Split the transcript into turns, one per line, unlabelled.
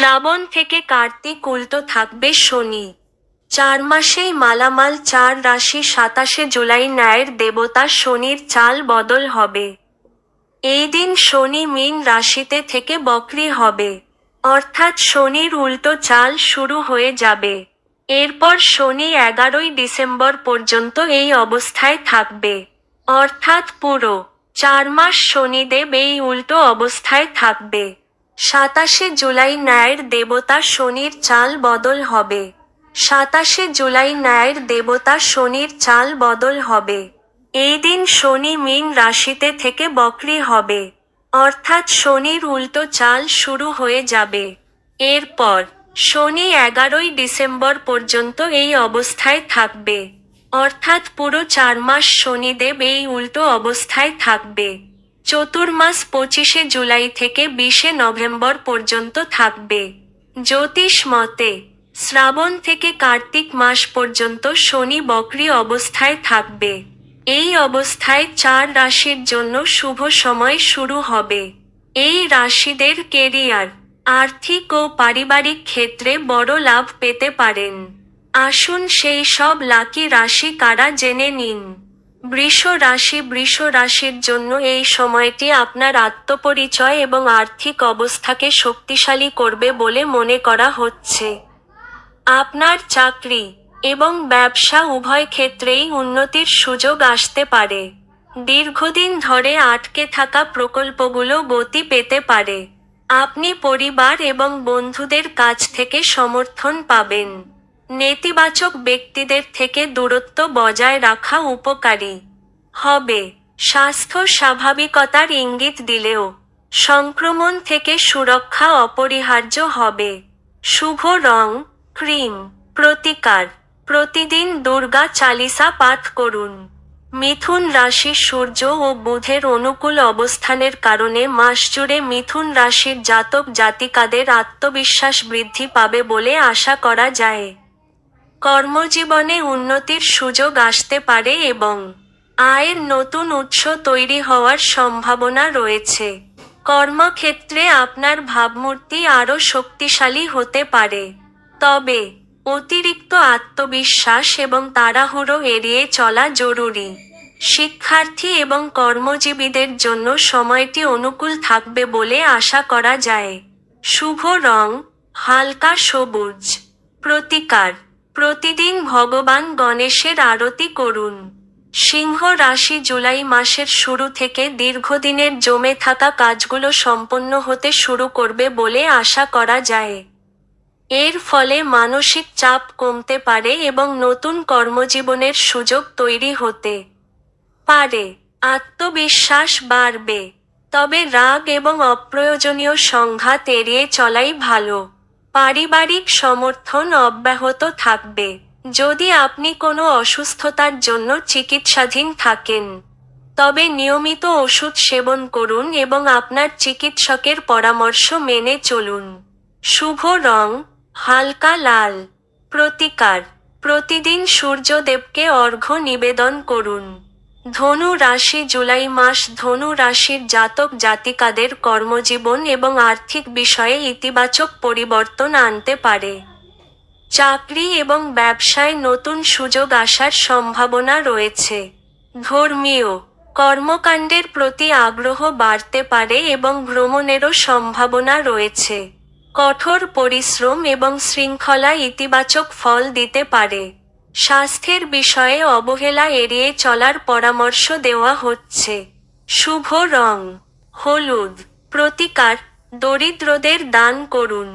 শ্রাবণ থেকে কার্তিক উল্টো থাকবে শনি। 4 মাসেই মালামাল 4 রাশি। 27 জুলাই ন্যায়ের দেবতা শনির চাল বদল হবে। এই দিন শনি মীন রাশিতে থেকে বক্রী হবে, অর্থাৎ শনির উল্টো চাল শুরু হয়ে যাবে। এরপর শনি 11ই ডিসেম্বর পর্যন্ত এই অবস্থায় থাকবে, অর্থাৎ পুরো 4 মাস শনিদেব এই উল্টো অবস্থায় থাকবে। 27 জুলাই ন্যায়ের দেবতা শনির চাল বদল হবে। 27 জুলাই ন্যায়ের দেবতা শনির চাল বদল হবে। এই দিন শনি মীন রাশিতে থেকে বক্রী হবে, অর্থাৎ শনির উল্টো চাল শুরু হয়ে যাবে। এরপর শনি 11ই ডিসেম্বর পর্যন্ত এই অবস্থায় থাকবে, অর্থাৎ পুরো 4 মাস শনিদেব এই উল্টো অবস্থায় থাকবে। চতুর্মাস 25 জুলাই থেকে 20 নভেম্বর পর্যন্ত থাকবে। জ্যোতিষ মতে শ্রাবণ থেকে কার্তিক মাস পর্যন্ত শনি বক্রী অবস্থায় থাকবে। এই অবস্থায় 4 রাশির জন্য শুভ সময় শুরু হবে। এই রাশিদের কেরিয়ার, আর্থিক ও পারিবারিক ক্ষেত্রে বড় লাভ পেতে পারেন। আসুন সেই সব লাকি রাশি কারা জেনে নিন। বৃষ রাশি। বৃষ রাশির জন্য এই সময়টি আপনার আত্মপরিচয় এবং আর্থিক অবস্থাকে শক্তিশালী করবে বলে মনে করা হচ্ছে। আপনার চাকরি এবং ব্যবসা উভয় ক্ষেত্রেই উন্নতির সুযোগ আসতে পারে। দীর্ঘদিন ধরে আটকে থাকা প্রকল্পগুলো গতি পেতে পারে। আপনি পরিবার এবং বন্ধুদের কাছ থেকে সমর্থন পাবেন। নেতিবাচক ব্যক্তিদের থেকে দূরত্ব বজায় রাখা উপকারী হবে। স্বাস্থ্য স্বাভাবিকতার ইঙ্গিত দিলেও সংক্রমণ থেকে সুরক্ষা অপরিহার্য হবে। শুভ রং ক্রিম। প্রতিকার, প্রতিদিন দুর্গা চালিসা পাঠ করুন। মিথুন রাশি। সূর্য ও বুধের অনুকূল অবস্থানের কারণে মাস জুড়ে মিথুন রাশির জাতক জাতিকাদের আত্মবিশ্বাস বৃদ্ধি পাবে বলে আশা করা যায়। কর্মজীবনে উন্নতির সুযোগ আসতে পারে এবং আয়ের নতুন উৎস তৈরি হওয়ার সম্ভাবনা রয়েছে। কর্মক্ষেত্রে আপনার ভাবমূর্তি আরও শক্তিশালী হতে পারে, তবে অতিরিক্ত আত্মবিশ্বাস এবং তাড়াহুড়ো এড়িয়ে চলা জরুরি। শিক্ষার্থী এবং কর্মজীবীদের জন্য সময়টি অনুকূল থাকবে বলে আশা করা যায়। শুভ রং হালকা সবুজ। প্রতিকার, প্রতিদিন ভগবান গণেশের আরতি করুন। সিংহ রাশি। জুলাই মাসের শুরু থেকে দীর্ঘদিনের জমে থাকা কাজগুলো সম্পন্ন হতে শুরু করবে বলে আশা করা যায়। এর ফলে মানসিক চাপ কমতে পারে এবং নতুন কর্মজীবনের সুযোগ তৈরি হতে পারে। আত্মবিশ্বাস বাড়বে, তবে রাগ এবং অপ্রয়োজনীয় সংঘাত এড়িয়ে চলাই ভালো। পারিবারিক সমর্থন অব্যাহত থাকবে। যদি আপনি কোনো অসুস্থতার জন্য চিকিৎসাধীন থাকেন, তবে নিয়মিত ওষুধ সেবন করুন এবং আপনার চিকিৎসকের পরামর্শ মেনে চলুন। শুভ রং হালকা লাল। প্রতিকার, প্রতিদিন সূর্যদেবকে অর্ঘ্য নিবেদন করুন। ধনু রাশি। জুলাই মাস ধনু রাশির জাতক জাতিকাদের কর্মজীবন এবং আর্থিক বিষয়ে ইতিবাচক পরিবর্তন আনতে পারে। চাকরি এবং ব্যবসায় নতুন সুযোগ আসার সম্ভাবনা রয়েছে। ধর্মীয় কর্মকাণ্ডের প্রতি আগ্রহ বাড়তে পারে এবং ভ্রমণেরও সম্ভাবনা রয়েছে। কঠোর পরিশ্রম এবং শৃঙ্খলা ইতিবাচক ফল দিতে পারে। স্বাস্থ্যের বিষয়ে অবহেলা এড়িয়ে চলার পরামর্শ দেওয়া হচ্ছে। শুভ রং হলুদ। প্রতিকার, দরিদ্রদের দান করুন।